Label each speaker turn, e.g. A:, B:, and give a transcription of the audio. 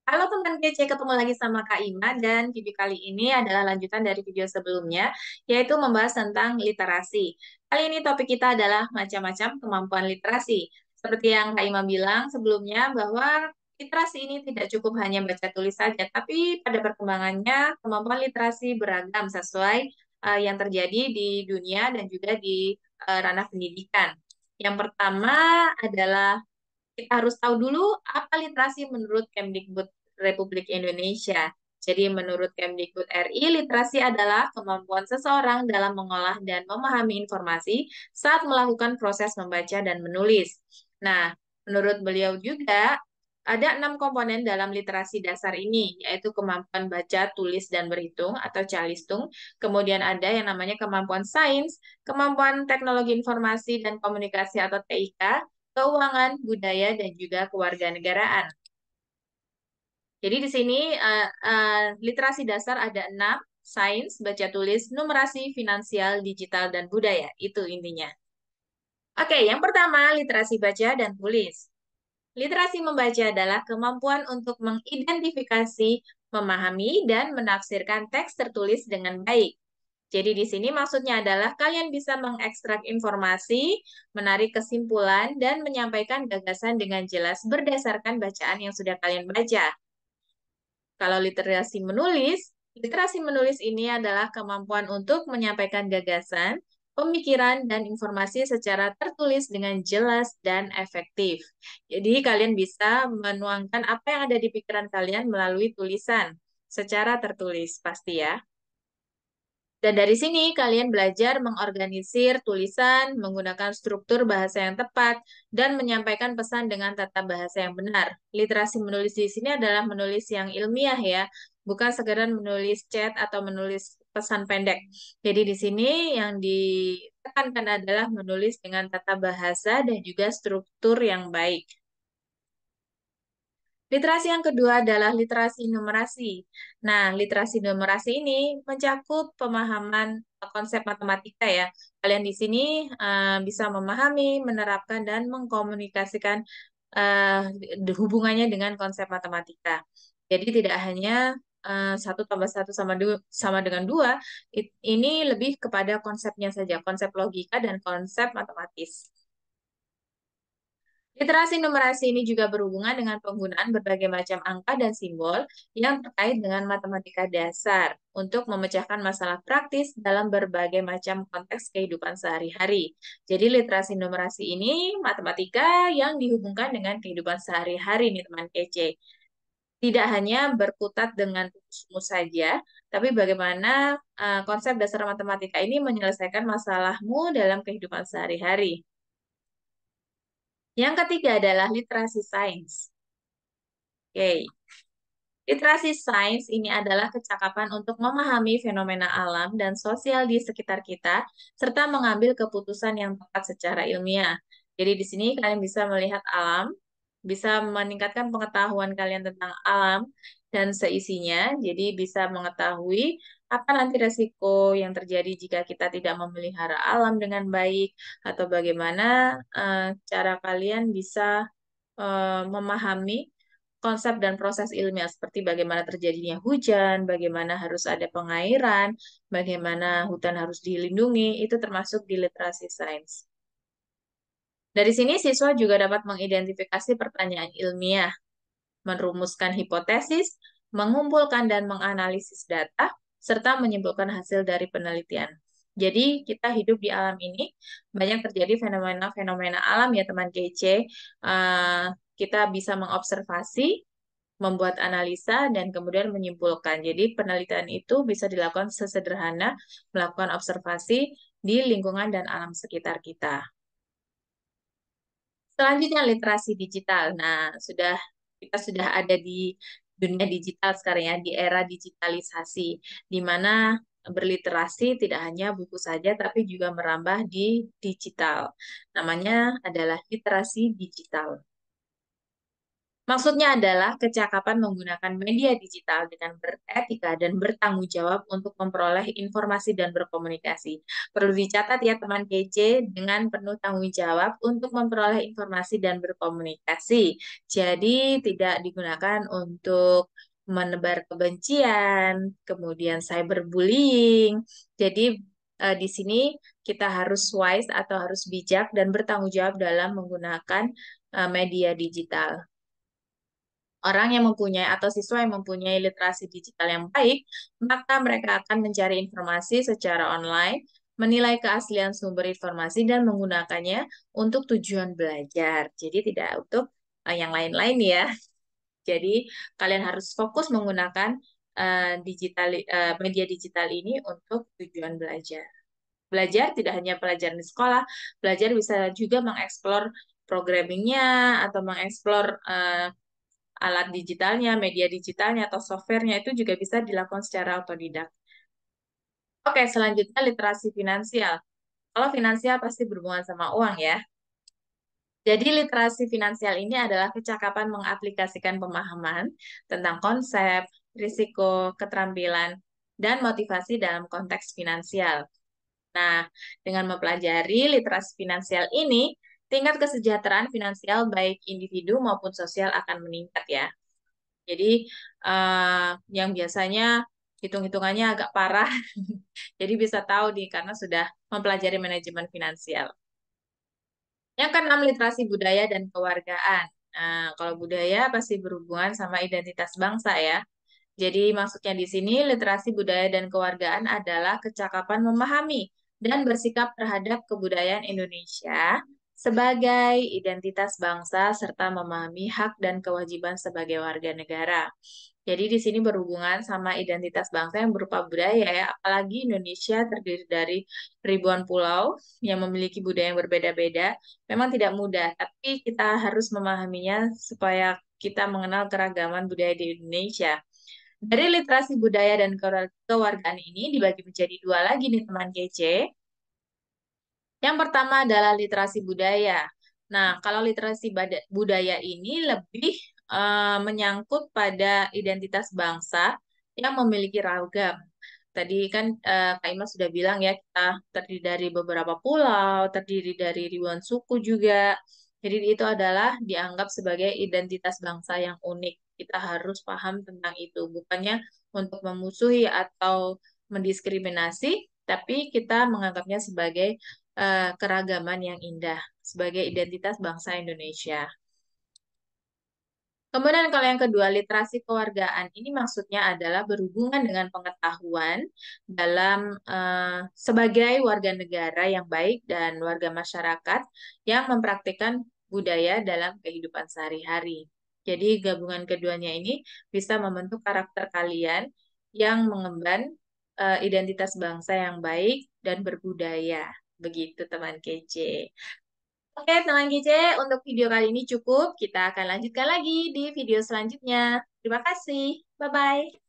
A: Halo teman kece, ketemu lagi sama Kak Ima dan video kali ini adalah lanjutan dari video sebelumnya, yaitu membahas tentang literasi. Kali ini topik kita adalah macam-macam kemampuan literasi. Seperti yang Kak Ima bilang sebelumnya bahwa literasi ini tidak cukup hanya baca tulis saja, tapi pada perkembangannya kemampuan literasi beragam sesuai yang terjadi di dunia dan juga di ranah pendidikan. Yang pertama adalah kita harus tahu dulu apa literasi menurut Kemdikbud Republik Indonesia. Jadi menurut Kemdikbud RI, literasi adalah kemampuan seseorang dalam mengolah dan memahami informasi saat melakukan proses membaca dan menulis. Nah, menurut beliau juga ada 6 komponen dalam literasi dasar ini, yaitu kemampuan baca, tulis, dan berhitung atau calistung. Kemudian ada yang namanya kemampuan sains, kemampuan teknologi informasi dan komunikasi atau TIK, keuangan, budaya, dan juga kewarganegaraan. Jadi di sini literasi dasar ada 6, sains, baca tulis, numerasi, finansial, digital, dan budaya. Itu intinya. Oke, yang pertama literasi baca dan tulis. Literasi membaca adalah kemampuan untuk mengidentifikasi, memahami, dan menafsirkan teks tertulis dengan baik. Jadi di sini maksudnya adalah kalian bisa mengekstrak informasi, menarik kesimpulan, dan menyampaikan gagasan dengan jelas berdasarkan bacaan yang sudah kalian baca. Kalau literasi menulis ini adalah kemampuan untuk menyampaikan gagasan, pemikiran, dan informasi secara tertulis dengan jelas dan efektif. Jadi kalian bisa menuangkan apa yang ada di pikiran kalian melalui tulisan secara tertulis, pasti ya. Dan dari sini kalian belajar mengorganisir tulisan, menggunakan struktur bahasa yang tepat, dan menyampaikan pesan dengan tata bahasa yang benar. Literasi menulis di sini adalah menulis yang ilmiah ya, bukan sekedar menulis chat atau menulis pesan pendek. Jadi di sini yang ditekankan adalah menulis dengan tata bahasa dan juga struktur yang baik. Literasi yang kedua adalah literasi numerasi. Nah, literasi numerasi ini mencakup pemahaman konsep matematika ya. Kalian di sini bisa memahami, menerapkan, dan mengkomunikasikan hubungannya dengan konsep matematika. Jadi tidak hanya 1 tambah 1 sama dengan 2, ini lebih kepada konsepnya saja, konsep logika dan konsep matematis. Literasi numerasi ini juga berhubungan dengan penggunaan berbagai macam angka dan simbol yang terkait dengan matematika dasar untuk memecahkan masalah praktis dalam berbagai macam konteks kehidupan sehari-hari. Jadi literasi numerasi ini matematika yang dihubungkan dengan kehidupan sehari-hari nih teman kece. Tidak hanya berkutat dengan rumus saja, tapi bagaimana konsep dasar matematika ini menyelesaikan masalahmu dalam kehidupan sehari-hari. Yang ketiga adalah literasi sains. Oke, literasi sains ini adalah kecakapan untuk memahami fenomena alam dan sosial di sekitar kita, serta mengambil keputusan yang tepat secara ilmiah. Jadi di sini kalian bisa melihat alam, bisa meningkatkan pengetahuan kalian tentang alam dan seisinya, jadi bisa mengetahui apa nanti resiko yang terjadi jika kita tidak memelihara alam dengan baik, atau bagaimana cara kalian bisa memahami konsep dan proses ilmiah seperti bagaimana terjadinya hujan, bagaimana harus ada pengairan, bagaimana hutan harus dilindungi, itu termasuk di literasi sains. Dari sini siswa juga dapat mengidentifikasi pertanyaan ilmiah, merumuskan hipotesis, mengumpulkan dan menganalisis data, serta menyimpulkan hasil dari penelitian. Jadi kita hidup di alam ini, banyak terjadi fenomena-fenomena alam ya teman kece. Kita bisa mengobservasi, membuat analisa, dan kemudian menyimpulkan. Jadi penelitian itu bisa dilakukan sesederhana melakukan observasi di lingkungan dan alam sekitar kita. Selanjutnya literasi digital. Nah, kita sudah ada di dunia digital sekarang ya, di era digitalisasi, di mana berliterasi tidak hanya buku saja, tapi juga merambah di digital. Namanya adalah literasi digital. Maksudnya adalah kecakapan menggunakan media digital dengan beretika dan bertanggung jawab untuk memperoleh informasi dan berkomunikasi. Perlu dicatat ya teman kece, dengan penuh tanggung jawab untuk memperoleh informasi dan berkomunikasi. Jadi tidak digunakan untuk menebar kebencian, kemudian cyberbullying. Jadi di sini kita harus wise atau harus bijak dan bertanggung jawab dalam menggunakan media digital. Orang yang mempunyai atau siswa yang mempunyai literasi digital yang baik, maka mereka akan mencari informasi secara online, menilai keaslian sumber informasi, dan menggunakannya untuk tujuan belajar. Jadi tidak untuk yang lain-lain ya. Jadi kalian harus fokus menggunakan media digital ini untuk tujuan belajar. Belajar tidak hanya pelajaran di sekolah, belajar bisa juga mengeksplor programmingnya atau mengeksplor alat digitalnya, media digitalnya, atau softwarenya itu juga bisa dilakukan secara otodidak. Oke, selanjutnya literasi finansial. Kalau finansial pasti berhubungan sama uang ya. Jadi literasi finansial ini adalah kecakapan mengaplikasikan pemahaman tentang konsep, risiko, keterampilan, dan motivasi dalam konteks finansial. Nah, dengan mempelajari literasi finansial ini, tingkat kesejahteraan finansial baik individu maupun sosial akan meningkat ya. Jadi yang biasanya hitung-hitungannya agak parah, jadi bisa tahu nih karena sudah mempelajari manajemen finansial. Yang keenam, literasi budaya dan kewargaan. Nah, kalau budaya pasti berhubungan sama identitas bangsa ya. Jadi maksudnya di sini literasi budaya dan kewargaan adalah kecakapan memahami dan bersikap terhadap kebudayaan Indonesia sebagai identitas bangsa serta memahami hak dan kewajiban sebagai warga negara. Jadi di sini berhubungan sama identitas bangsa yang berupa budaya ya, apalagi Indonesia terdiri dari ribuan pulau yang memiliki budaya yang berbeda-beda. Memang tidak mudah, tapi kita harus memahaminya supaya kita mengenal keragaman budaya di Indonesia. Dari literasi budaya dan kewargaan ini dibagi menjadi dua lagi nih teman kece. Yang pertama adalah literasi budaya. Nah, kalau literasi budaya ini lebih menyangkut pada identitas bangsa yang memiliki ragam. Tadi kan Kak Ima sudah bilang ya, kita terdiri dari beberapa pulau, terdiri dari ribuan suku juga. Jadi itu adalah dianggap sebagai identitas bangsa yang unik. Kita harus paham tentang itu, bukannya untuk memusuhi atau mendiskriminasi, tapi kita menganggapnya sebagai keragaman yang indah, sebagai identitas bangsa Indonesia. Kemudian kalau yang kedua, literasi kewargaan ini maksudnya adalah berhubungan dengan pengetahuan dalam sebagai warga negara yang baik dan warga masyarakat yang mempraktikkan budaya dalam kehidupan sehari-hari. Jadi gabungan keduanya ini bisa membentuk karakter kalian yang mengemban identitas bangsa yang baik dan berbudaya. Begitu teman kece. Oke, teman GC, untuk video kali ini cukup. Kita akan lanjutkan lagi di video selanjutnya. Terima kasih. Bye-bye.